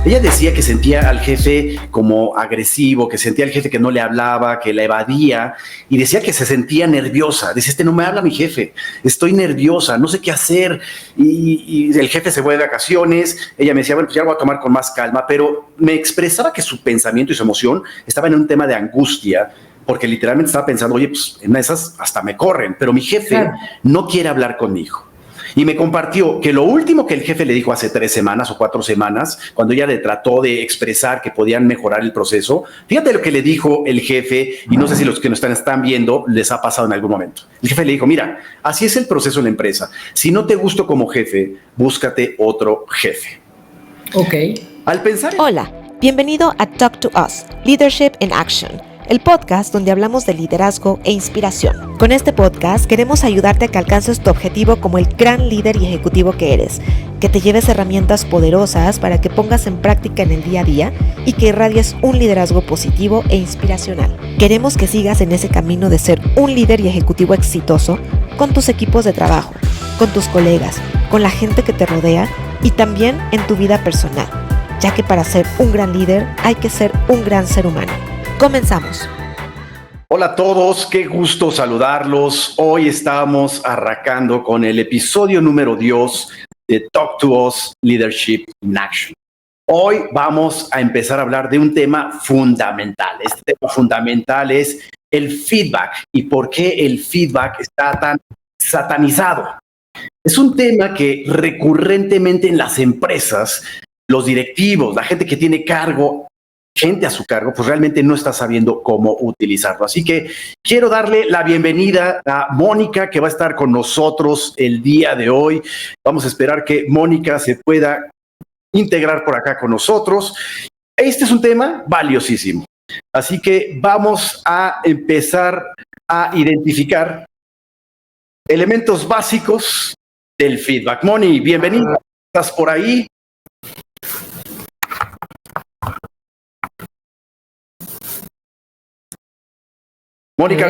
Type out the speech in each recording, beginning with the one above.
Ella decía que sentía al jefe como agresivo, que sentía al jefe que no le hablaba, que la evadía, y decía que se sentía nerviosa. Decía, no me habla mi jefe, estoy nerviosa, no sé qué hacer. Y el jefe se fue de vacaciones. Ella me decía, bueno, pues ya lo voy a tomar con más calma, pero me expresaba que su pensamiento y su emoción estaban en un tema de angustia, porque literalmente estaba pensando, oye, pues en esas hasta me corren, pero mi jefe no quiere hablar conmigo. Y me compartió que lo último que el jefe le dijo hace 3 semanas o 4 semanas, cuando ella le trató de expresar que podían mejorar el proceso, fíjate lo que le dijo el jefe, y no sé si los que nos están viendo les ha pasado en algún momento. El jefe le dijo, mira, así es el proceso en la empresa. Si no te gusto como jefe, búscate otro jefe. Ok. Al pensar... Hola, bienvenido a Talk to Us, Leadership in Action, el podcast donde hablamos de liderazgo e inspiración. Con este podcast queremos ayudarte a que alcances tu objetivo como el gran líder y ejecutivo que eres, que te lleves herramientas poderosas para que pongas en práctica en el día a día y que irradies un liderazgo positivo e inspiracional. Queremos que sigas en ese camino de ser un líder y ejecutivo exitoso con tus equipos de trabajo, con tus colegas, con la gente que te rodea y también en tu vida personal, ya que para ser un gran líder hay que ser un gran ser humano. Comenzamos. Hola a todos, qué gusto saludarlos. Hoy estamos arrancando con el episodio número 2 de Talk to Us, Leadership in Action. Hoy vamos a empezar a hablar de un tema fundamental. Este tema fundamental es el feedback y por qué el feedback está tan satanizado. Es un tema que recurrentemente en las empresas, los directivos, la gente que tiene gente a su cargo, pues realmente no está sabiendo cómo utilizarlo. Así que quiero darle la bienvenida a Mónica, que va a estar con nosotros el día de hoy. Vamos a esperar que Mónica se pueda integrar por acá con nosotros. Este es un tema valiosísimo. Así que vamos a empezar a identificar elementos básicos del feedback. Moni, bienvenida. ¿Estás por ahí? Mónica.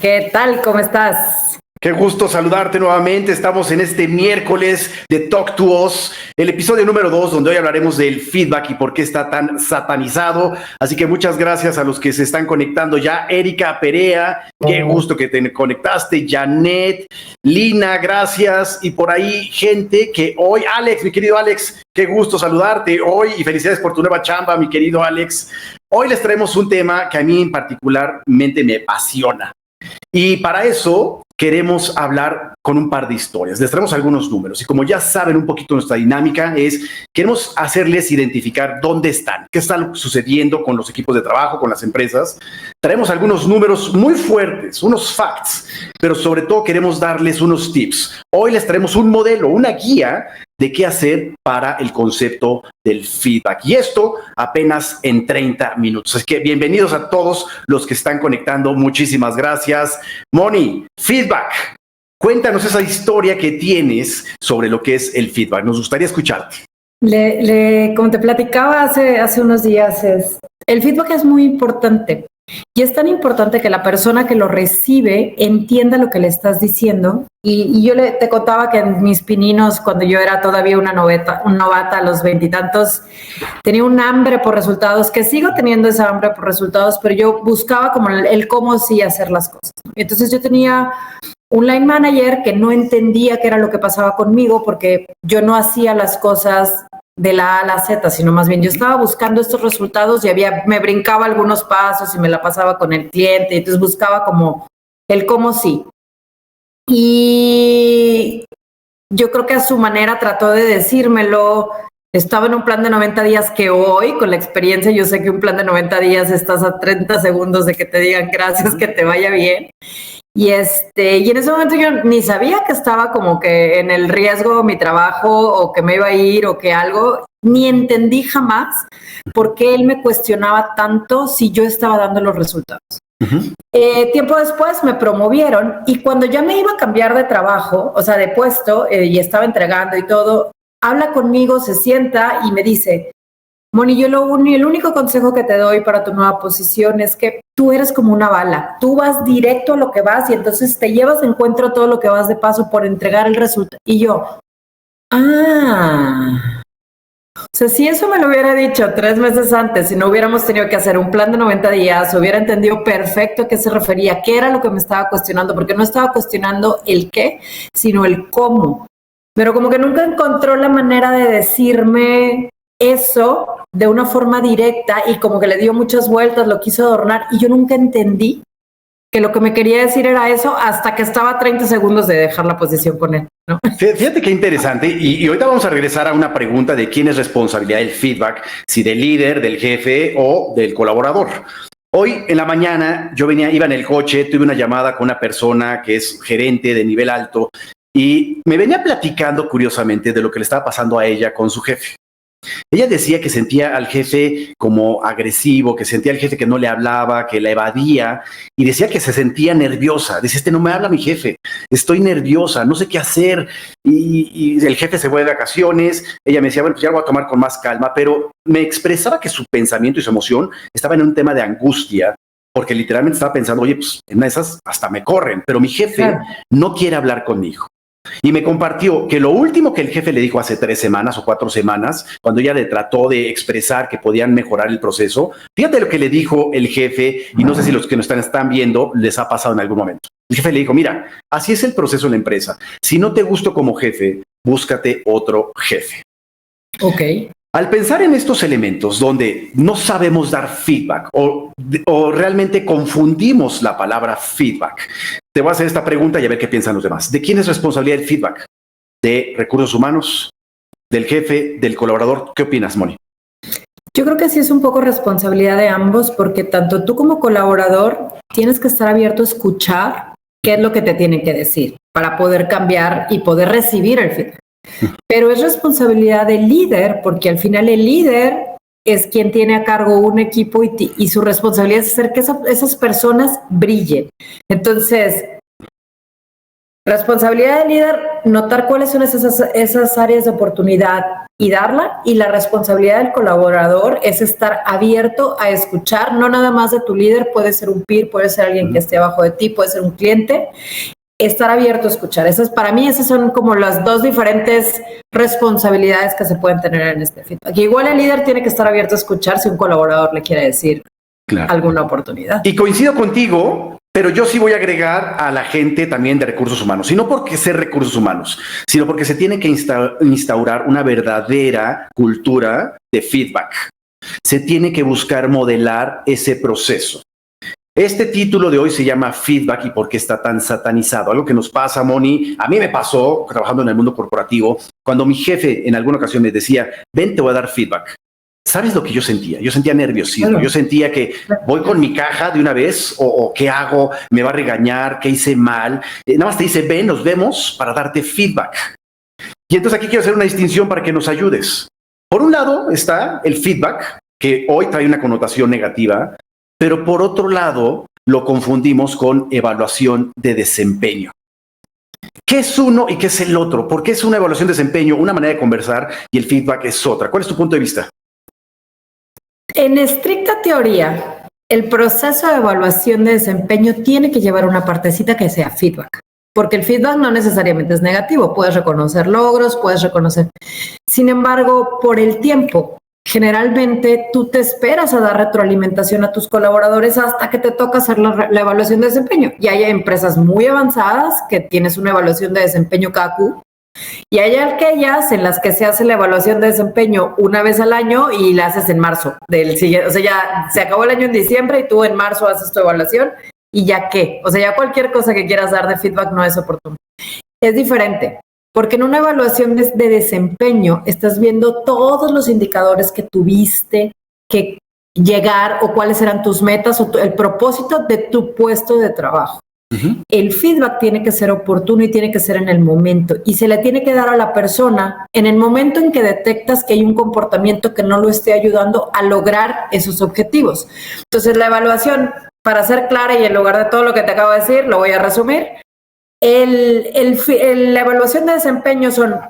¿Qué tal? ¿Cómo estás? Qué gusto saludarte nuevamente. Estamos en este miércoles de Talk to Us, el episodio número 2, donde hoy hablaremos del feedback y por qué está tan satanizado. Así que muchas gracias a los que se están conectando ya. Erika Perea, qué gusto que te conectaste. Janet, Lina, gracias. Y por ahí gente que hoy, Alex, mi querido Alex, qué gusto saludarte hoy y felicidades por tu nueva chamba, mi querido Alex. Hoy les traemos un tema que a mí particularmente me apasiona. Y para eso queremos hablar con un par de historias. Les traemos algunos números y como ya saben un poquito nuestra dinámica queremos hacerles identificar dónde están, qué está sucediendo con los equipos de trabajo, con las empresas. Traemos algunos números muy fuertes, unos facts, pero sobre todo queremos darles unos tips. Hoy les traemos un modelo, una guía de qué hacer para el concepto del feedback. Y esto apenas en 30 minutos. Así que bienvenidos a todos los que están conectando. Muchísimas gracias. Moni, feedback. Cuéntanos esa historia que tienes sobre lo que es el feedback. Nos gustaría escucharte. Como te platicaba hace unos días, el feedback es muy importante. Y es tan importante que la persona que lo recibe entienda lo que le estás diciendo. Y yo te contaba que en mis pininos, cuando yo era todavía una novata a los 20 y tantos, tenía un hambre por resultados, que sigo teniendo esa hambre por resultados, pero yo buscaba como el cómo sí hacer las cosas. Entonces yo tenía un line manager que no entendía qué era lo que pasaba conmigo porque yo no hacía las cosas de la A a la Z, sino más bien yo estaba buscando estos resultados y me brincaba algunos pasos y me la pasaba con el cliente, y entonces buscaba como el cómo sí. Y yo creo que a su manera trató de decírmelo. Estaba en un plan de 90 días que hoy, con la experiencia, yo sé que un plan de 90 días estás a 30 segundos de que te digan gracias, que te vaya bien. Y en ese momento yo ni sabía que estaba como que en el riesgo mi trabajo o que me iba a ir o que algo, ni entendí jamás por qué él me cuestionaba tanto si yo estaba dando los resultados. Uh-huh. Tiempo después me promovieron y cuando ya me iba a cambiar de trabajo, o sea, de puesto, y estaba entregando y todo, habla conmigo, se sienta y me dice: Moni, yo el único consejo que te doy para tu nueva posición es que tú eres como una bala. Tú vas directo a lo que vas y entonces te llevas de encuentro todo lo que vas de paso por entregar el resultado. Y yo, O sea, si eso me lo hubiera dicho 3 meses antes, si no hubiéramos tenido que hacer un plan de 90 días, hubiera entendido perfecto a qué se refería, qué era lo que me estaba cuestionando, porque no estaba cuestionando el qué, sino el cómo. Pero como que nunca encontró la manera de decirme eso de una forma directa y como que le dio muchas vueltas, lo quiso adornar y yo nunca entendí que lo que me quería decir era eso hasta que estaba a 30 segundos de dejar la posición con él, ¿no? Fíjate qué interesante. Y ahorita vamos a regresar a una pregunta de quién es responsabilidad del feedback, si del líder, del jefe o del colaborador. Hoy en la mañana iba en el coche, tuve una llamada con una persona que es gerente de nivel alto y me venía platicando curiosamente de lo que le estaba pasando a ella con su jefe. Ella decía que sentía al jefe como agresivo, que sentía al jefe que no le hablaba, que la evadía, y decía que se sentía nerviosa. Decía, no me habla mi jefe, estoy nerviosa, no sé qué hacer. Y el jefe se fue de vacaciones. Ella me decía, bueno, pues ya lo voy a tomar con más calma, pero me expresaba que su pensamiento y su emoción estaban en un tema de angustia, porque literalmente estaba pensando, oye, pues en una de esas hasta me corren, pero mi jefe no quiere hablar conmigo. Y me compartió que lo último que el jefe le dijo hace 3 semanas o 4 semanas, cuando ella le trató de expresar que podían mejorar el proceso, fíjate lo que le dijo el jefe, y no sé si los que nos están viendo les ha pasado en algún momento. El jefe le dijo, mira, así es el proceso en la empresa. Si no te gusto como jefe, búscate otro jefe. Ok. Al pensar en estos elementos donde no sabemos dar feedback o realmente confundimos la palabra feedback, te voy a hacer esta pregunta y a ver qué piensan los demás. ¿De quién es responsabilidad el feedback? ¿De recursos humanos? ¿Del jefe? ¿Del colaborador? ¿Qué opinas, Moni? Yo creo que sí es un poco responsabilidad de ambos, porque tanto tú como colaborador tienes que estar abierto a escuchar qué es lo que te tienen que decir para poder cambiar y poder recibir el feedback. Pero es responsabilidad del líder, porque al final el líder es quien tiene a cargo un equipo y su responsabilidad es hacer que esas personas brillen. Entonces, responsabilidad del líder, notar cuáles son esas áreas de oportunidad y darla, y la responsabilidad del colaborador es estar abierto a escuchar, no nada más de tu líder, puede ser un peer, puede ser alguien que esté abajo de ti, puede ser un cliente, estar abierto a escuchar. Para mí esas son como las 2 diferentes responsabilidades que se pueden tener en este feedback. Igual el líder tiene que estar abierto a escuchar si un colaborador le quiere decir alguna oportunidad. Y coincido contigo, pero yo sí voy a agregar a la gente también de recursos humanos, y no porque sea recursos humanos, sino porque se tiene que instaurar una verdadera cultura de feedback. Se tiene que buscar modelar ese proceso. Este título de hoy se llama Feedback y por qué está tan satanizado. Algo que nos pasa, Moni, a mí me pasó trabajando en el mundo corporativo, cuando mi jefe en alguna ocasión me decía, ven, te voy a dar feedback. ¿Sabes lo que yo sentía? Yo sentía nerviosismo. Yo sentía que voy con mi caja de una vez o ¿qué hago? ¿Me va a regañar? ¿Qué hice mal? Nada más te dice, ven, nos vemos para darte feedback. Y entonces aquí quiero hacer una distinción para que nos ayudes. Por un lado está el feedback, que hoy trae una connotación negativa, pero por otro lado lo confundimos con evaluación de desempeño. ¿Qué es uno y qué es el otro? ¿Por qué es una evaluación de desempeño una manera de conversar y el feedback es otra? ¿Cuál es tu punto de vista? En estricta teoría, el proceso de evaluación de desempeño tiene que llevar una partecita que sea feedback, porque el feedback no necesariamente es negativo, puedes reconocer logros, puedes reconocer. Sin embargo, por el tiempo, generalmente tú te esperas a dar retroalimentación a tus colaboradores hasta que te toca hacer la evaluación de desempeño. Y hay empresas muy avanzadas que tienes una evaluación de desempeño cada Q, y hay aquellas en las que se hace la evaluación de desempeño una vez al año y la haces en marzo del siguiente. O sea, ya se acabó el año en diciembre y tú en marzo haces tu evaluación y ya qué. O sea, ya cualquier cosa que quieras dar de feedback no es oportuno. Es diferente, porque en una evaluación de desempeño estás viendo todos los indicadores que tuviste que llegar o cuáles eran tus metas o el propósito de tu puesto de trabajo. El feedback tiene que ser oportuno y tiene que ser en el momento, y se le tiene que dar a la persona en el momento en que detectas que hay un comportamiento que no lo esté ayudando a lograr esos objetivos. Entonces, la evaluación, para ser clara y en lugar de todo lo que te acabo de decir, lo voy a resumir. La evaluación de desempeño son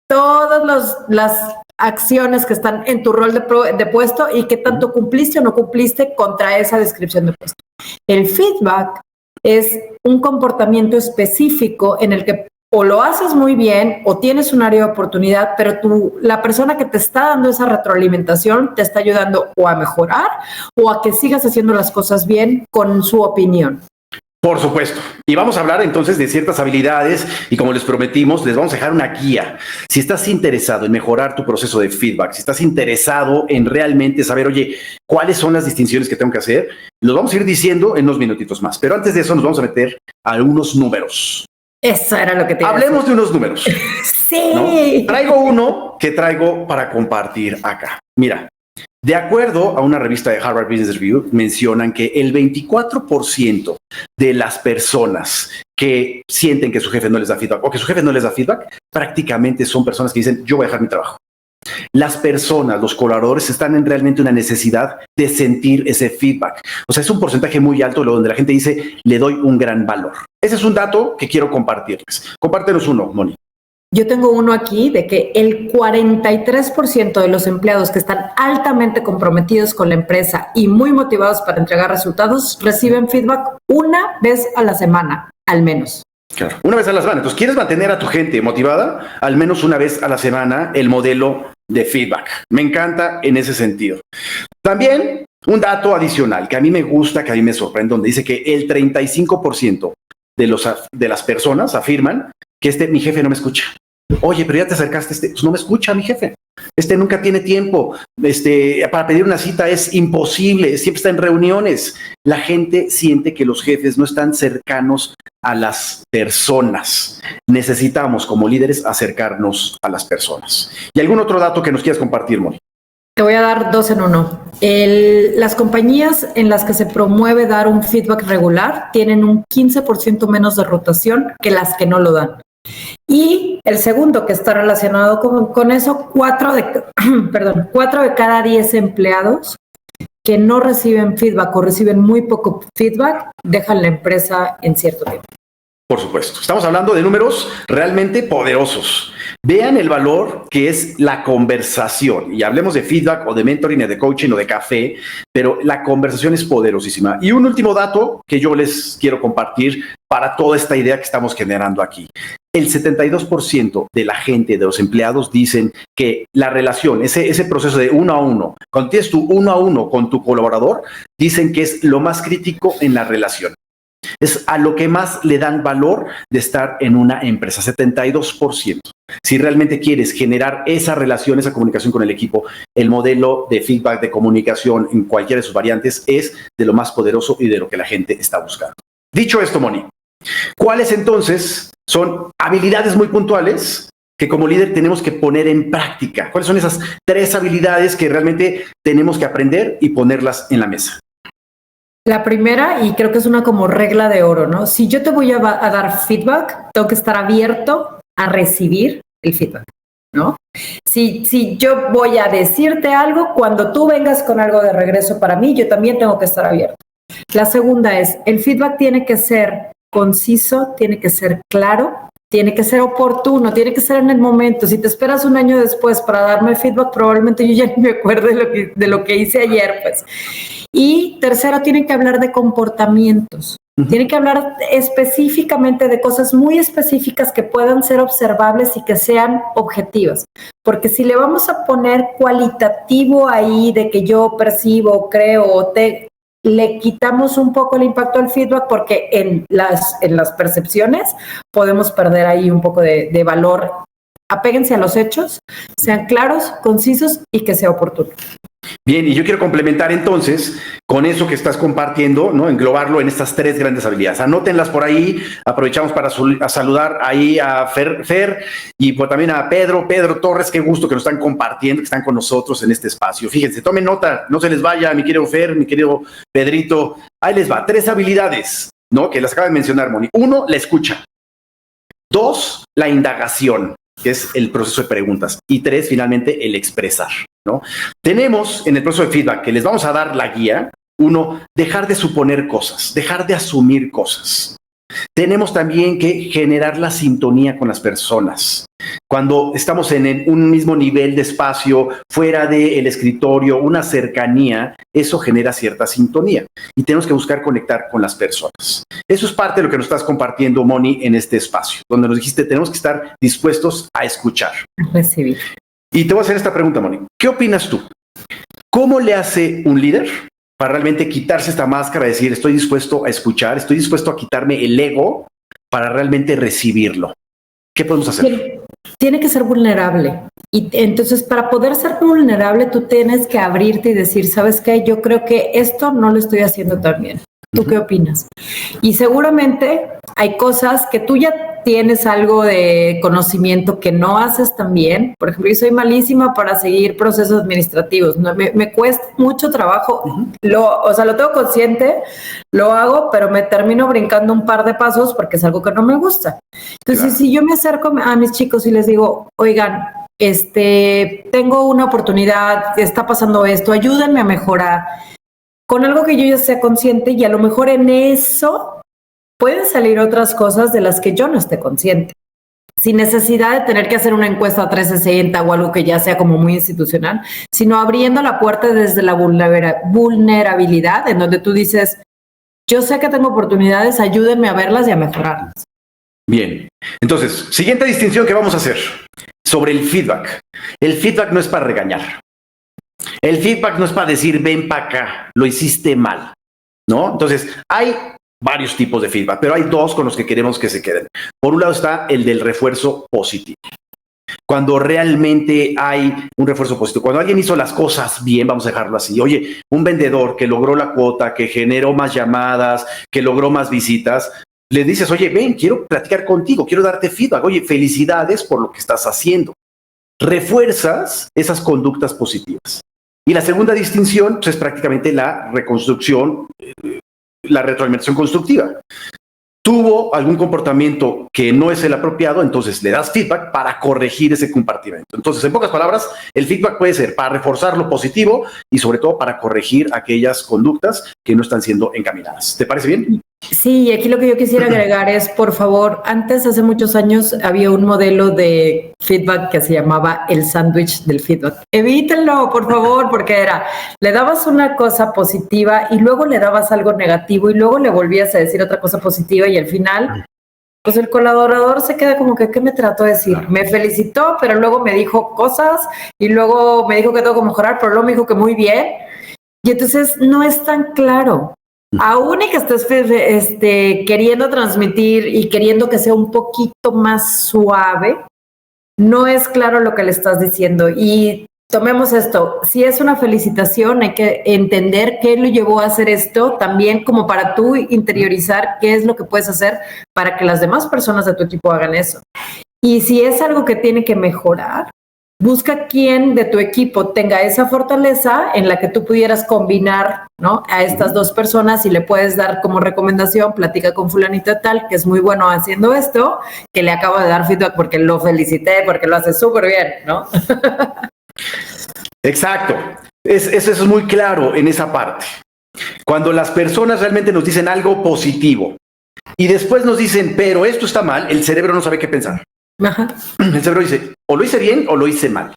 todas las acciones que están en tu rol de puesto y qué tanto cumpliste o no cumpliste contra esa descripción de puesto. El feedback es un comportamiento específico en el que o lo haces muy bien o tienes un área de oportunidad, pero la persona que te está dando esa retroalimentación te está ayudando o a mejorar o a que sigas haciendo las cosas bien con su opinión. Por supuesto. Y vamos a hablar entonces de ciertas habilidades y como les prometimos, les vamos a dejar una guía. Si estás interesado en mejorar tu proceso de feedback, si estás interesado en realmente saber, oye, cuáles son las distinciones que tengo que hacer, los vamos a ir diciendo en unos minutitos más. Pero antes de eso nos vamos a meter a unos números. Eso era lo que te Hablemos de unos números. Sí. ¿No? Traigo uno que traigo para compartir acá. Mira. De acuerdo a una revista de Harvard Business Review, mencionan que el 24% de las personas que sienten que su jefe no les da feedback o que su jefe no les da feedback, prácticamente son personas que dicen, yo voy a dejar mi trabajo. Las personas, los colaboradores, están en realmente una necesidad de sentir ese feedback. O sea, es un porcentaje muy alto donde la gente dice, le doy un gran valor. Ese es un dato que quiero compartirles. Compártenos uno, Moni. Yo tengo uno aquí de que el 43% de los empleados que están altamente comprometidos con la empresa y muy motivados para entregar resultados reciben feedback una vez a la semana, al menos. Claro, una vez a la semana. Entonces, ¿quieres mantener a tu gente motivada? Al menos una vez a la semana el modelo de feedback. Me encanta en ese sentido. También un dato adicional que a mí me gusta, que a mí me sorprende, donde dice que el 35% de las personas afirman que mi jefe no me escucha. Oye, pero ya te acercaste, pues no me escucha mi jefe. Nunca tiene tiempo. Para pedir una cita es imposible, siempre está en reuniones. La gente siente que los jefes no están cercanos a las personas. Necesitamos, como líderes, acercarnos a las personas. ¿Y algún otro dato que nos quieras compartir, Moni? Te voy a dar 2 en 1. Las compañías en las que se promueve dar un feedback regular tienen un 15% menos de rotación que las que no lo dan. Y el segundo que está relacionado con eso, 4 de cada 10 empleados que no reciben feedback o reciben muy poco feedback dejan la empresa en cierto tiempo. Por supuesto. Estamos hablando de números realmente poderosos. Vean el valor que es la conversación. Y hablemos de feedback o de mentoring, o de coaching o de café, pero la conversación es poderosísima. Y un último dato que yo les quiero compartir para toda esta idea que estamos generando aquí. El 72% de la gente, de los empleados, dicen que la relación, ese proceso de uno a uno, cuando tienes tu uno a uno con tu colaborador, dicen que es lo más crítico en la relación. Es a lo que más le dan valor de estar en una empresa, 72%. Si realmente quieres generar esa relación, esa comunicación con el equipo, el modelo de feedback, de comunicación en cualquiera de sus variantes es de lo más poderoso y de lo que la gente está buscando. Dicho esto, Moni, ¿cuáles entonces son habilidades muy puntuales que como líder tenemos que poner en práctica? ¿Cuáles son esas 3 habilidades que realmente tenemos que aprender y ponerlas en la mesa? La primera, y creo que es una como regla de oro, ¿no? Si yo te voy a dar feedback, tengo que estar abierto a recibir el feedback, ¿no? Si yo voy a decirte algo, cuando tú vengas con algo de regreso para mí, yo también tengo que estar abierto. La segunda es, el feedback tiene que ser conciso, tiene que ser claro, tiene que ser oportuno, tiene que ser en el momento. Si te esperas un año después para darme feedback, probablemente yo ya ni me acuerdo de lo que hice ayer, pues. Y tercero, tienen que hablar de comportamientos. Tienen que hablar específicamente de cosas muy específicas que puedan ser observables y que sean objetivas. Porque si le vamos a poner cualitativo ahí de que yo percibo, creo, le quitamos un poco el impacto al feedback porque en las percepciones podemos perder ahí un poco de valor. Apéguense a los hechos, sean claros, concisos y que sea oportuno. Bien, y yo quiero complementar entonces con eso que estás compartiendo, ¿no? Englobarlo en estas 3 grandes habilidades. Anótenlas por ahí, aprovechamos para saludar ahí a Fer y pues también a Pedro Torres, qué gusto que nos están compartiendo, que están con nosotros en este espacio. Fíjense, tomen nota, no se les vaya, mi querido Fer, mi querido Pedrito. Ahí les va, 3 habilidades, ¿no? Que las acaba de mencionar, Moni. 1, la escucha. 2, la indagación, que es el proceso de preguntas. Y 3, finalmente, el expresar, ¿no? Tenemos en el proceso de feedback que les vamos a dar la guía. 1, dejar de suponer cosas, dejar de asumir cosas. Tenemos también que generar la sintonía con las personas. Cuando estamos en un mismo nivel de espacio, fuera del escritorio, una cercanía, eso genera cierta sintonía y tenemos que buscar conectar con las personas. Eso es parte de lo que nos estás compartiendo, Moni, en este espacio, donde nos dijiste tenemos que estar dispuestos a escuchar. Recibir. Y te voy a hacer esta pregunta, Moni. ¿Qué opinas tú? ¿Cómo le hace un líder para realmente quitarse esta máscara y decir estoy dispuesto a escuchar, estoy dispuesto a quitarme el ego para realmente recibirlo? ¿Qué podemos hacer? Tiene que ser vulnerable. Y entonces, para poder ser vulnerable, tú tienes que abrirte y decir, ¿sabes qué? Yo creo que esto no lo estoy haciendo tan bien. ¿Tú qué opinas? Y seguramente hay cosas que tú ya tienes algo de conocimiento que no haces tan bien. Por ejemplo, yo soy malísima para seguir procesos administrativos. Me cuesta mucho trabajo. Lo tengo consciente, lo hago, pero me termino brincando un par de pasos porque es algo que no me gusta. Entonces, claro, si yo me acerco a mis chicos y les digo, oigan, tengo una oportunidad, está pasando esto, ayúdenme a mejorar. Con algo que yo ya sea consciente y a lo mejor en eso pueden salir otras cosas de las que yo no esté consciente. Sin necesidad de tener que hacer una encuesta 360 o algo que ya sea como muy institucional, sino abriendo la puerta desde la vulnerabilidad, en donde tú dices, yo sé que tengo oportunidades, ayúdenme a verlas y a mejorarlas. Bien. Entonces, siguiente distinción que vamos a hacer sobre el feedback. El feedback no es para regañar. El feedback no es para decir, ven para acá, lo hiciste mal, ¿no? Entonces, hay varios tipos de feedback, pero hay dos con los que queremos que se queden. Por un lado está el del refuerzo positivo. Cuando realmente hay un refuerzo positivo, cuando alguien hizo las cosas bien, vamos a dejarlo así. Oye, un vendedor que logró la cuota, que generó más llamadas, que logró más visitas, le dices, oye, ven, quiero platicar contigo, quiero darte feedback. Oye, felicidades por lo que estás haciendo. Refuerzas esas conductas positivas. Y la segunda distinción pues, es prácticamente la reconstrucción, la retroalimentación constructiva. Tuvo algún comportamiento que no es el apropiado, entonces le das feedback para corregir ese comportamiento. Entonces, en pocas palabras, el feedback puede ser para reforzar lo positivo y sobre todo para corregir aquellas conductas que no están siendo encaminadas. ¿Te parece bien? Sí, y aquí lo que yo quisiera agregar es, por favor, antes, hace muchos años, había un modelo de feedback que se llamaba el sándwich del feedback. Evítenlo, por favor, porque le dabas una cosa positiva y luego le dabas algo negativo y luego le volvías a decir otra cosa positiva y al final, pues el colaborador se queda como que, ¿qué me trató de decir? Me felicitó, pero luego me dijo cosas y luego me dijo que tengo que mejorar, pero luego me dijo que muy bien. Y entonces no es tan claro. Aún y que estés queriendo transmitir y queriendo que sea un poquito más suave, no es claro lo que le estás diciendo. Y tomemos esto, si es una felicitación, hay que entender qué lo llevó a hacer esto, también como para tú interiorizar qué es lo que puedes hacer para que las demás personas de tu equipo hagan eso. Y si es algo que tiene que mejorar, busca quién de tu equipo tenga esa fortaleza en la que tú pudieras combinar, ¿no?, a estas dos personas y le puedes dar como recomendación, platica con fulanito tal, que es muy bueno haciendo esto, que le acabo de dar feedback porque lo felicité, porque lo hace súper bien, ¿no? Exacto. Eso es muy claro en esa parte. Cuando las personas realmente nos dicen algo positivo y después nos dicen, pero esto está mal, el cerebro no sabe qué pensar. Ajá. El cerebro dice, o lo hice bien o lo hice mal.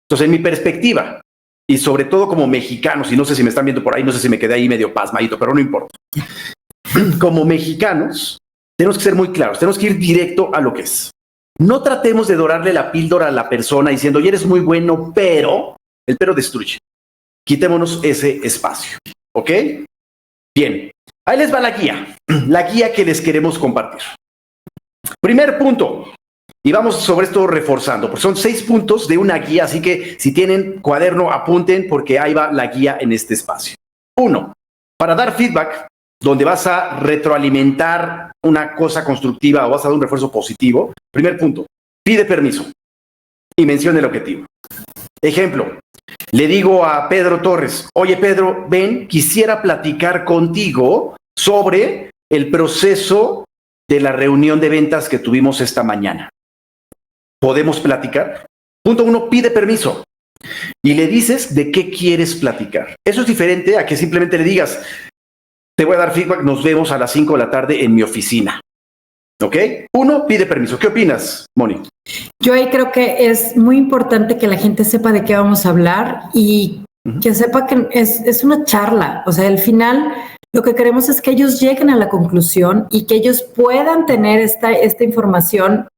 Entonces, en mi perspectiva, y sobre todo como mexicanos, y no sé si me están viendo por ahí, no sé si me quedé ahí medio pasmadito, pero no importa. Como mexicanos, tenemos que ser muy claros, tenemos que ir directo a lo que es. No tratemos de dorarle la píldora a la persona diciendo, oye, eres muy bueno, pero el pero destruye. Quitémonos ese espacio, ¿ok? Bien, ahí les va la guía que les queremos compartir. Primer punto. Y vamos sobre esto reforzando, porque son 6 puntos de una guía, así que si tienen cuaderno, apunten porque ahí va la guía en este espacio. 1. Para dar feedback, donde vas a retroalimentar una cosa constructiva o vas a dar un refuerzo positivo, primer punto, pide permiso y menciona el objetivo. Ejemplo, le digo a Pedro Torres, oye Pedro, ven, quisiera platicar contigo sobre el proceso de la reunión de ventas que tuvimos esta mañana. ¿Podemos platicar? Punto 1, pide permiso. Y le dices de qué quieres platicar. Eso es diferente a que simplemente le digas, te voy a dar feedback, nos vemos a las 5 de la tarde en mi oficina. ¿Ok? 1, pide permiso. ¿Qué opinas, Moni? Yo ahí creo que es muy importante que la gente sepa de qué vamos a hablar y que sepa que es una charla. O sea, al final lo que queremos es que ellos lleguen a la conclusión y que ellos puedan tener esta información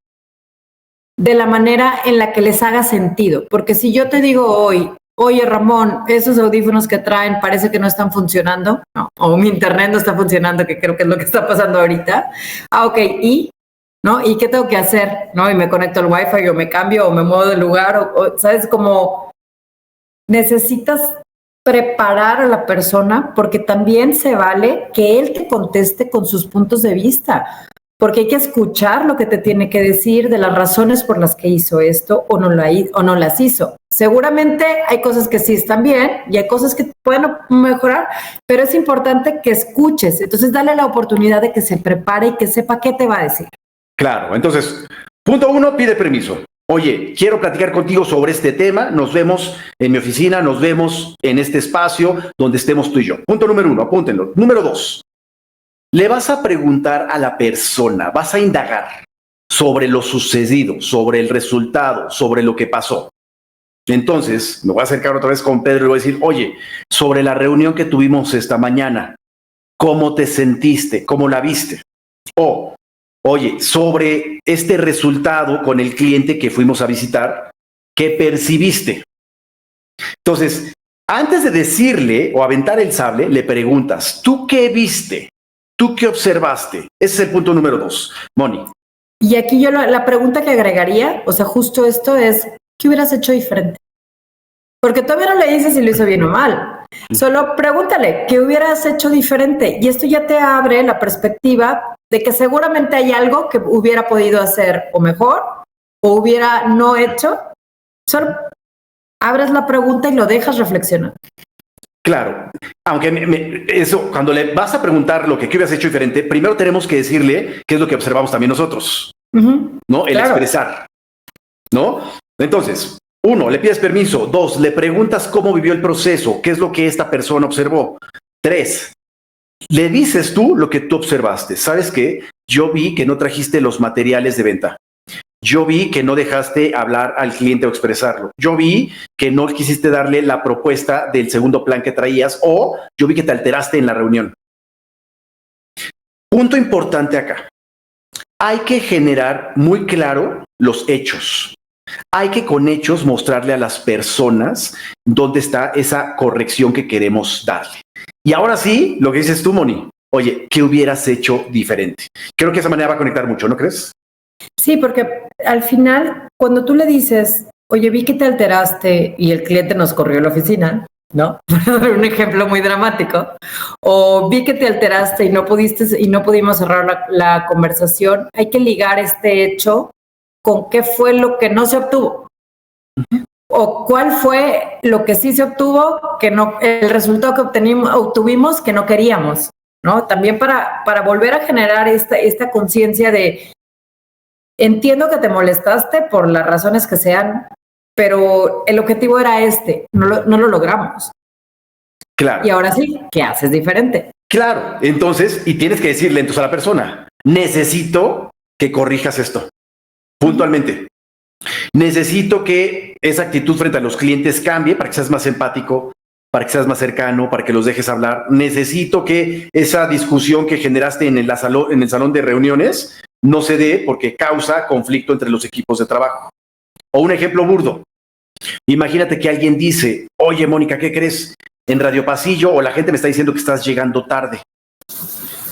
de la manera en la que les haga sentido. Porque si yo te digo hoy, oye Ramón, esos audífonos que traen parece que no están funcionando, ¿no? O mi internet no está funcionando, que creo que es lo que está pasando ahorita. Ok, ¿y? ¿No? ¿Y qué tengo que hacer? ¿No? Y me conecto al Wi-Fi o me cambio o me muevo de lugar o ¿sabes? Como necesitas preparar a la persona porque también se vale que él te conteste con sus puntos de vista. Porque hay que escuchar lo que te tiene que decir de las razones por las que hizo esto o no las hizo. Seguramente hay cosas que sí están bien y hay cosas que pueden mejorar, pero es importante que escuches. Entonces, dale la oportunidad de que se prepare y que sepa qué te va a decir. Claro, entonces, punto 1, pide permiso. Oye, quiero platicar contigo sobre este tema, nos vemos en mi oficina, nos vemos en este espacio donde estemos tú y yo. Punto número 1, apúntenlo. Número 2. Le vas a preguntar a la persona, vas a indagar sobre lo sucedido, sobre el resultado, sobre lo que pasó. Entonces, me voy a acercar otra vez con Pedro y le voy a decir, oye, sobre la reunión que tuvimos esta mañana, ¿cómo te sentiste? ¿Cómo la viste? O, oye, sobre este resultado con el cliente que fuimos a visitar, ¿qué percibiste? Entonces, antes de decirle o aventar el sable, le preguntas, ¿tú qué viste? ¿Tú qué observaste? Ese es el punto número 2. Moni. Y aquí yo la pregunta que agregaría, o sea, justo esto es, ¿qué hubieras hecho diferente? Porque todavía no le dices si lo hizo bien o mal. Solo pregúntale, ¿qué hubieras hecho diferente? Y esto ya te abre la perspectiva de que seguramente hay algo que hubiera podido hacer o mejor o hubiera no hecho. Solo abres la pregunta y lo dejas reflexionar. Claro, aunque eso, cuando le vas a preguntar lo que hubieras hecho diferente, primero tenemos que decirle qué es lo que observamos también nosotros, ¿no? El expresar, ¿no? Entonces, 1, le pides permiso. 2, le preguntas cómo vivió el proceso, qué es lo que esta persona observó. 3, le dices tú lo que tú observaste. ¿Sabes qué? Yo vi que no trajiste los materiales de venta. Yo vi que no dejaste hablar al cliente o expresarlo. Yo vi que no quisiste darle la propuesta del segundo plan que traías o yo vi que te alteraste en la reunión. Punto importante acá. Hay que generar muy claro los hechos. Hay que con hechos mostrarle a las personas dónde está esa corrección que queremos darle. Y ahora sí, lo que dices tú, Moni. Oye, ¿qué hubieras hecho diferente? Creo que esa manera va a conectar mucho, ¿no crees? Sí, porque al final, cuando tú le dices, oye, vi que te alteraste y el cliente nos corrió a la oficina, ¿no? Para dar un ejemplo muy dramático, o vi que te alteraste y no pudimos cerrar la conversación, hay que ligar este hecho con qué fue lo que no se obtuvo. O cuál fue lo que sí se obtuvo, que no, el resultado que obtuvimos que no queríamos, ¿no? También para volver a generar esta conciencia de entiendo que te molestaste por las razones que sean, pero el objetivo era no lo logramos. Claro. Y ahora sí, ¿qué haces diferente? Claro, entonces, y tienes que decirle entonces a la persona, necesito que corrijas esto, puntualmente. Necesito que esa actitud frente a los clientes cambie para que seas más empático, para que seas más cercano, para que los dejes hablar. Necesito que esa discusión que generaste en el salón de reuniones no se dé porque causa conflicto entre los equipos de trabajo. O un ejemplo burdo. Imagínate que alguien dice, oye, Mónica, ¿qué crees? En Radio Pasillo o la gente me está diciendo que estás llegando tarde.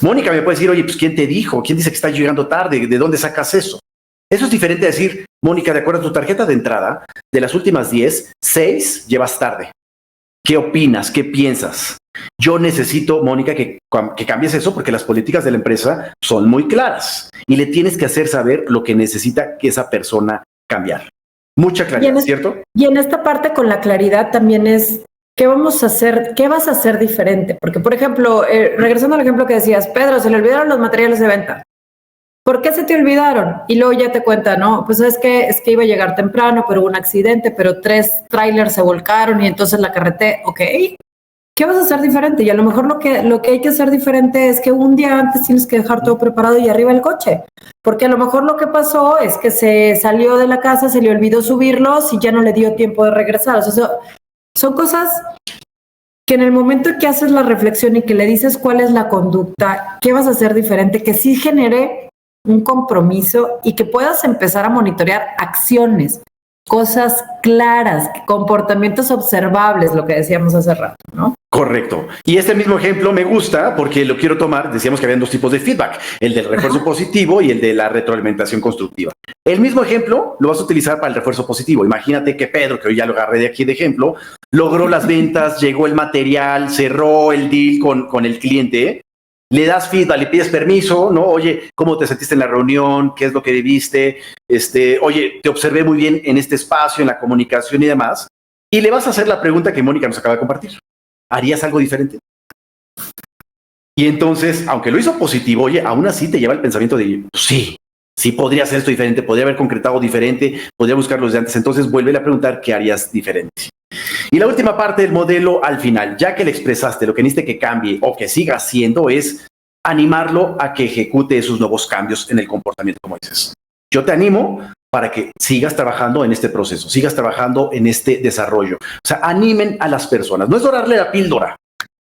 Mónica me puede decir, oye, pues ¿quién te dijo? ¿Quién dice que estás llegando tarde? ¿De dónde sacas eso? Eso es diferente a decir, Mónica, de acuerdo a tu tarjeta de entrada, de las últimas 10, 6 llevas tarde. ¿Qué opinas? ¿Qué piensas? Yo necesito, Mónica, que cambies eso porque las políticas de la empresa son muy claras y le tienes que hacer saber lo que necesita que esa persona cambiar. Mucha claridad, ¿cierto? Y en esta parte con la claridad también es, ¿qué vamos a hacer? ¿Qué vas a hacer diferente? Porque, por ejemplo, regresando al ejemplo que decías, Pedro, se le olvidaron los materiales de venta. ¿Por qué se te olvidaron? Y luego ya te cuenta, no, pues es que iba a llegar temprano, pero hubo un accidente, pero 3 trailers se volcaron y entonces la carreté, ok. ¿qué vas a hacer diferente? Y a lo mejor lo que hay que hacer diferente es que un día antes tienes que dejar todo preparado y arriba el coche. Porque a lo mejor lo que pasó es que se salió de la casa, se le olvidó subirlos y ya no le dio tiempo de regresar. O sea, son cosas que en el momento que haces la reflexión y que le dices cuál es la conducta, qué vas a hacer diferente, que sí genere un compromiso y que puedas empezar a monitorear acciones, cosas claras, comportamientos observables, lo que decíamos hace rato, ¿no? Correcto. Y este mismo ejemplo me gusta porque lo quiero tomar, decíamos que habían 2 tipos de feedback, el del refuerzo positivo y el de la retroalimentación constructiva. El mismo ejemplo lo vas a utilizar para el refuerzo positivo. Imagínate que Pedro, que hoy ya lo agarré de aquí de ejemplo, logró las ventas, llegó el material, cerró el deal con el cliente, le das feedback, le pides permiso, ¿no? Oye, ¿cómo te sentiste en la reunión? ¿Qué es lo que viviste? Oye, te observé muy bien en este espacio, en la comunicación y demás. Y le vas a hacer la pregunta que Mónica nos acaba de compartir. ¿Harías algo diferente? Y entonces, aunque lo hizo positivo, oye, aún así te lleva el pensamiento de, pues sí podría hacer esto diferente, podría haber concretado diferente, podría buscarlo desde antes. Entonces, vuelve a preguntar qué harías diferente. Y la última parte del modelo al final, ya que le expresaste lo que necesite que cambie o que siga haciendo, es animarlo a que ejecute esos nuevos cambios en el comportamiento, como dices. Yo te animo para que sigas trabajando en este proceso, sigas trabajando en este desarrollo. O sea, animen a las personas. No es dorarle la píldora,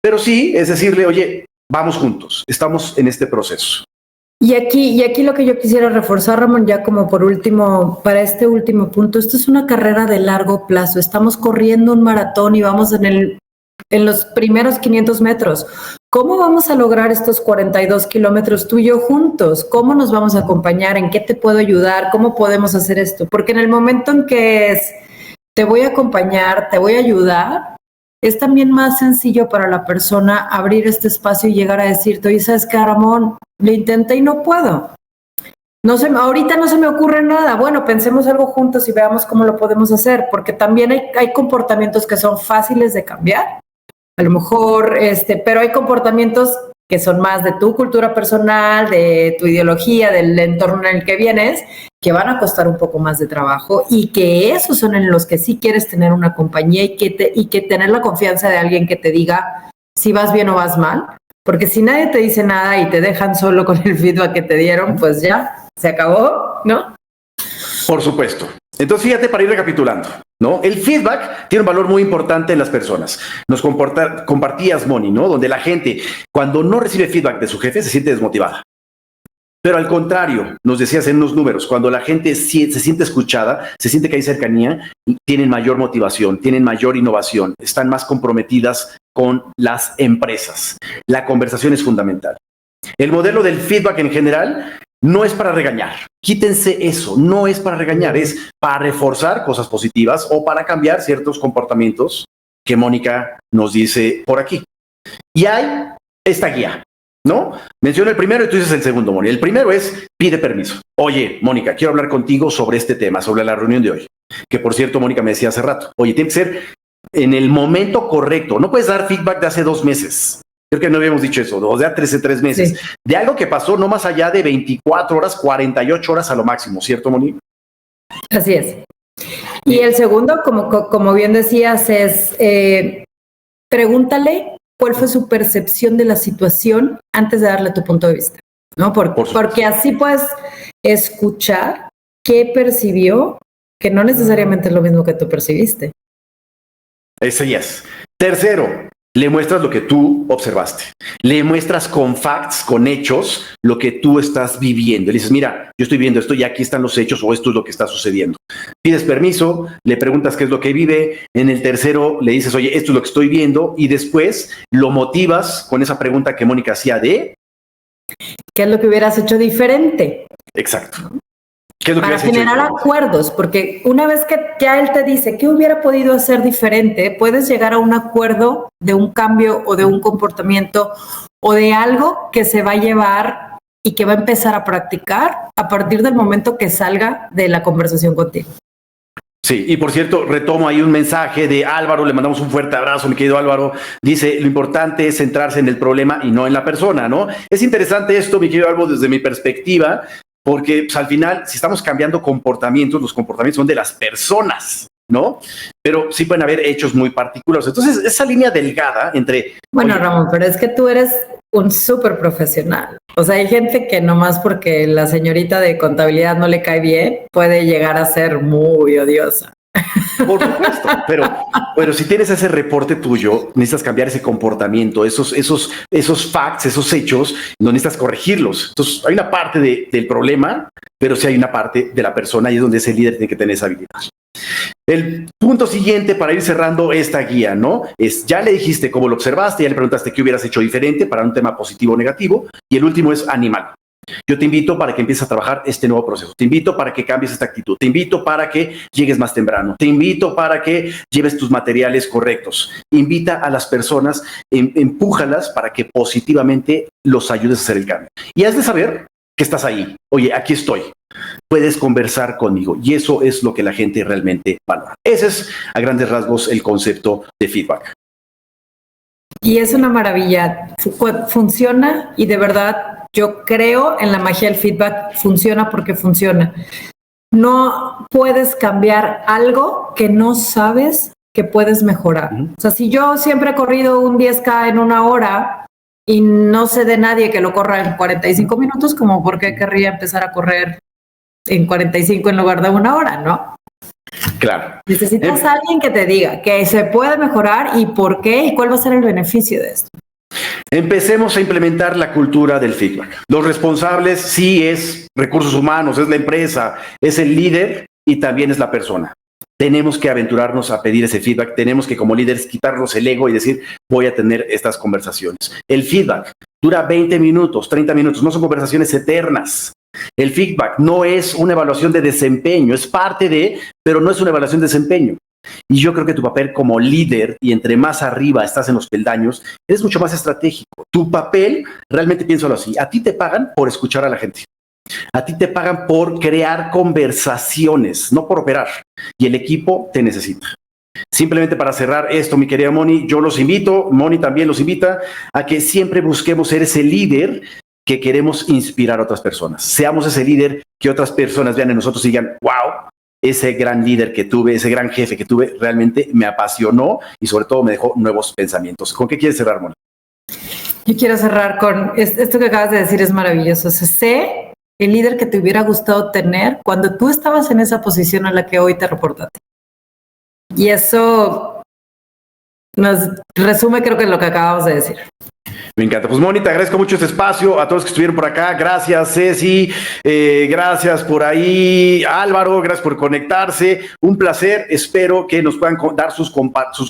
pero sí es decirle, oye, vamos juntos, estamos en este proceso. Y aquí lo que yo quisiera reforzar, Ramón, ya como por último, para este último punto, esto es una carrera de largo plazo. Estamos corriendo un maratón y vamos en los primeros 500 metros. ¿Cómo vamos a lograr estos 42 kilómetros tú y yo juntos? ¿Cómo nos vamos a acompañar? ¿En qué te puedo ayudar? ¿Cómo podemos hacer esto? Porque en el momento en que te voy a acompañar, te voy a ayudar, es también más sencillo para la persona abrir este espacio y llegar a decirte, oye, ¿sabes qué, Ramón? Lo intenté y no puedo. Ahorita no se me ocurre nada. Bueno, pensemos algo juntos y veamos cómo lo podemos hacer, porque también hay comportamientos que son fáciles de cambiar, a lo mejor, pero hay comportamientos que son más de tu cultura personal, de tu ideología, del entorno en el que vienes, que van a costar un poco más de trabajo y que esos son en los que sí quieres tener una compañía y que tener la confianza de alguien que te diga si vas bien o vas mal. Porque si nadie te dice nada y te dejan solo con el feedback que te dieron, pues ya, se acabó, ¿no? Por supuesto. Entonces, fíjate, para ir recapitulando, ¿no? El feedback tiene un valor muy importante en las personas. Nos compartías, Moni, ¿no? Donde la gente, cuando no recibe feedback de su jefe, se siente desmotivada. Pero al contrario, nos decías en unos números, cuando la gente se siente escuchada, se siente que hay cercanía, tienen mayor motivación, tienen mayor innovación, están más comprometidas con las empresas. La conversación es fundamental. El modelo del feedback en general no es para regañar. Quítense eso, no es para regañar, es para reforzar cosas positivas o para cambiar ciertos comportamientos que Mónica nos dice por aquí. Y hay esta guía, ¿no? Menciono el primero y tú dices el segundo, Mónica. El primero es, pide permiso. Oye, Mónica, quiero hablar contigo sobre este tema, sobre la reunión de hoy. Que por cierto, Mónica me decía hace rato, oye, tiene que ser en el momento correcto. No puedes dar feedback de hace 2 meses. Creo que no habíamos dicho eso, o sea, 3 meses. Sí. De algo que pasó no más allá de 24 horas, 48 horas a lo máximo, ¿cierto, Moni? Así es. Y el segundo, como bien decías, es pregúntale cuál fue su percepción de la situación antes de darle tu punto de vista, ¿no? Porque así puedes escuchar qué percibió, que no necesariamente es lo mismo que tú percibiste. Ese es. Tercero, le muestras lo que tú observaste. Le muestras con facts, con hechos, lo que tú estás viviendo. Le dices, mira, yo estoy viendo esto y aquí están los hechos o esto es lo que está sucediendo. Pides permiso, le preguntas qué es lo que vive. En el tercero le dices, oye, esto es lo que estoy viendo. Y después lo motivas con esa pregunta que Mónica hacía de... ¿qué es lo que hubieras hecho diferente? Exacto. ¿Qué es lo para generar acuerdos, porque una vez que ya él te dice qué hubiera podido hacer diferente, puedes llegar a un acuerdo de un cambio o de un comportamiento o de algo que se va a llevar y que va a empezar a practicar a partir del momento que salga de la conversación contigo. Sí, y por cierto, retomo ahí un mensaje de Álvaro, le mandamos un fuerte abrazo, mi querido Álvaro. Dice, lo importante es centrarse en el problema y no en la persona, ¿no? Es interesante esto, mi querido Álvaro, desde mi perspectiva, porque pues, al final, si estamos cambiando comportamientos, los comportamientos son de las personas, ¿no? Pero sí pueden haber hechos muy particulares. Entonces, esa línea delgada entre... Bueno, Ramón, pero es que tú eres un súper profesional. O sea, hay gente que nomás porque la señorita de contabilidad no le cae bien, puede llegar a ser muy odiosa. Por supuesto, pero si tienes ese reporte tuyo, necesitas cambiar ese comportamiento, esos facts, esos hechos, no necesitas corregirlos. Entonces, hay una parte del problema, pero sí hay una parte de la persona y es donde ese líder tiene que tener esa habilidad. El punto siguiente para ir cerrando esta guía, ¿no? Es, ya le dijiste cómo lo observaste, ya le preguntaste qué hubieras hecho diferente para un tema positivo o negativo, y el último es animal. Yo te invito para que empieces a trabajar este nuevo proceso. Te invito para que cambies esta actitud. Te invito para que llegues más temprano. Te invito para que lleves tus materiales correctos. Invita a las personas, empújalas para que positivamente los ayudes a hacer el cambio. Y has de saber que estás ahí. Oye, aquí estoy. Puedes conversar conmigo. Y eso es lo que la gente realmente valora. Ese es, a grandes rasgos, el concepto de feedback. Y es una maravilla. Funciona y de verdad yo creo en la magia del feedback. Funciona porque funciona. No puedes cambiar algo que no sabes que puedes mejorar. O sea, si yo siempre he corrido un 10K en 1 hora y no sé de nadie que lo corra en 45 minutos, como por qué querría empezar a correr en 45 en lugar de 1 hora, ¿no? Claro. Necesitas a alguien que te diga que se puede mejorar y por qué y cuál va a ser el beneficio de esto. Empecemos a implementar la cultura del feedback. Los responsables sí es recursos humanos, es la empresa, es el líder y también es la persona. Tenemos que aventurarnos a pedir ese feedback, tenemos que como líderes quitarnos el ego y decir, voy a tener estas conversaciones. El feedback dura 20 minutos, 30 minutos, no son conversaciones eternas. El feedback no es una evaluación de desempeño, es parte de, pero no es una evaluación de desempeño. Y yo creo que tu papel como líder, y entre más arriba estás en los peldaños, es mucho más estratégico. Tu papel, realmente piénsalo así, a ti te pagan por escuchar a la gente. A ti te pagan por crear conversaciones, no por operar. Y el equipo te necesita. Simplemente para cerrar esto, mi querida Moni, yo los invito, Moni también los invita, a que siempre busquemos ser ese líder que queremos inspirar a otras personas. Seamos ese líder que otras personas vean en nosotros y digan, wow, ese gran líder que tuve, ese gran jefe que tuve, realmente me apasionó y sobre todo me dejó nuevos pensamientos. ¿Con qué quieres cerrar, Moni? Yo quiero cerrar con esto que acabas de decir, es maravilloso. O sea, sé el líder que te hubiera gustado tener cuando tú estabas en esa posición a la que hoy te reportaste. Y eso nos resume, creo que lo que acabamos de decir. Me encanta. Pues Moni, te agradezco mucho este espacio, a todos los que estuvieron por acá. Gracias, Ceci. Gracias por ahí, Álvaro. Gracias por conectarse. Un placer. Espero que nos puedan dar sus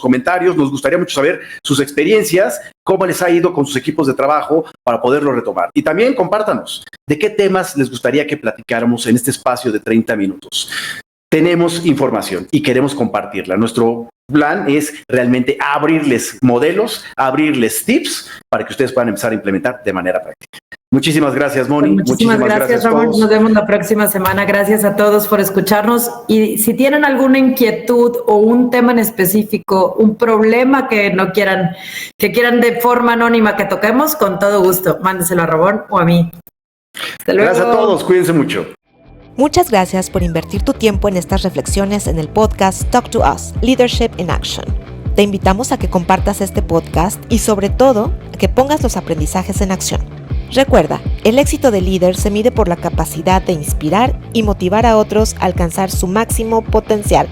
comentarios. Nos gustaría mucho saber sus experiencias, cómo les ha ido con sus equipos de trabajo para poderlo retomar. Y también compártanos de qué temas les gustaría que platicáramos en este espacio de 30 minutos. Tenemos información y queremos compartirla. Nuestro plan es realmente abrirles modelos, abrirles tips para que ustedes puedan empezar a implementar de manera práctica. Muchísimas gracias, Moni. Muchísimas gracias, Ramón. Nos vemos la próxima semana. Gracias a todos por escucharnos. Y si tienen alguna inquietud o un tema en específico, un problema que quieran de forma anónima que toquemos, con todo gusto, mándeselo a Ramón o a mí. Hasta luego. Gracias a todos. Cuídense mucho. Muchas gracias por invertir tu tiempo en estas reflexiones en el podcast Talk to Us, Leadership in Action. Te invitamos a que compartas este podcast y sobre todo a que pongas los aprendizajes en acción. Recuerda, el éxito del líder se mide por la capacidad de inspirar y motivar a otros a alcanzar su máximo potencial.